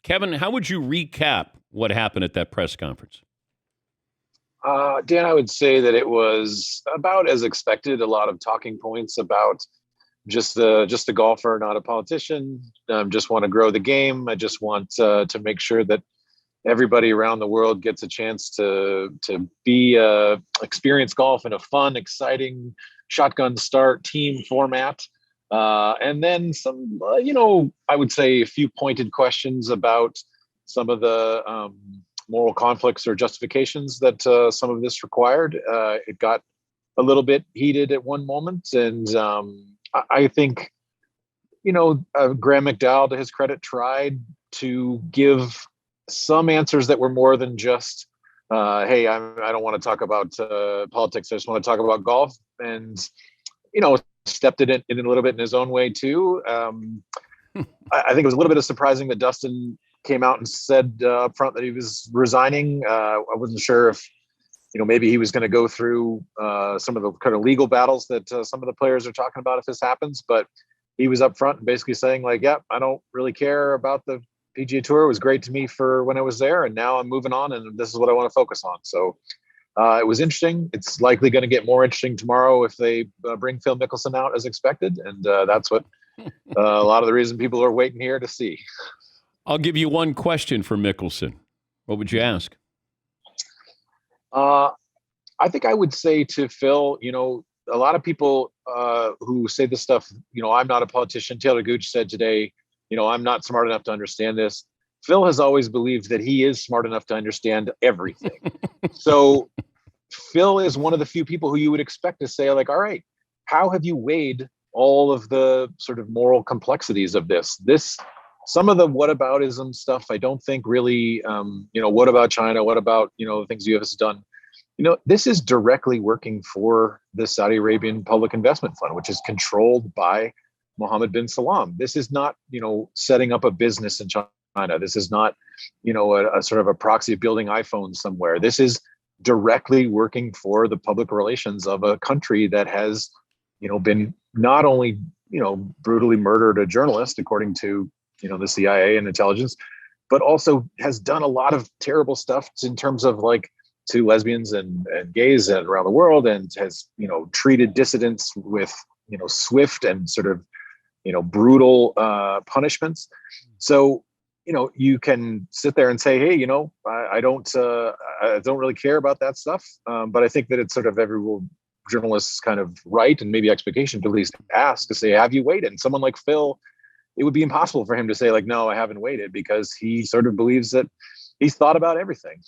Kevin, how would you recap what happened at that press conference? Dan, I would say that it was about as expected. A lot of talking points about just the golfer, not a politician. Just want to grow the game. I just want to make sure that everybody around the world gets a chance to be experience golf in a fun, exciting shotgun start team format. And then some, I would say a few pointed questions about some of the moral conflicts or justifications that some of this required. It got a little bit heated at one moment, and I think Graham McDowell, to his credit, tried to give some answers that were more than just, "Hey, I don't want to talk about politics. I just want to talk about golf," and stepped in a little bit in his own way too. I think it was a little bit of surprising that Dustin came out and said up front that he was resigning. I wasn't sure if maybe he was going to go through some of the kind of legal battles that some of the players are talking about if this happens, but he was up front and basically saying like, "Yeah, I don't really care about the PGA Tour. It was great to me for when I was there, and now I'm moving on, and this is what I want to focus on." So it was interesting. It's likely going to get more interesting tomorrow if they bring Phil Mickelson out as expected, and that's what a lot of the reason people are waiting here to see. I'll give you one question for Mickelson. What would you ask? I think I would say to Phil, a lot of people who say this stuff, I'm not a politician. Taylor Gooch said today, I'm not smart enough to understand this. Phil has always believed that he is smart enough to understand everything. So Phil is one of the few people who you would expect to say like, all right, how have you weighed all of the sort of moral complexities of this? Some of the whataboutism stuff, I don't think really, what about China? What about, the things the U.S. has done? This is directly working for the Saudi Arabian Public Investment Fund, which is controlled by Mohammed bin Salman. This is not, setting up a business in China. This is not, a sort of a proxy building iPhones somewhere. This is directly working for the public relations of a country that has, been not only, brutally murdered a journalist, according to, the CIA and intelligence, but also has done a lot of terrible stuff in terms of like to lesbians and gays and around the world, and has, treated dissidents with, swift and sort of, brutal punishments. So, you can sit there and say, hey, I don't really care about that stuff. But I think that it's sort of every journalist's kind of right and maybe expectation to at least ask to say, have you waited? And someone like Phil, it would be impossible for him to say like, no, I haven't waited, because he sort of believes that he's thought about everything.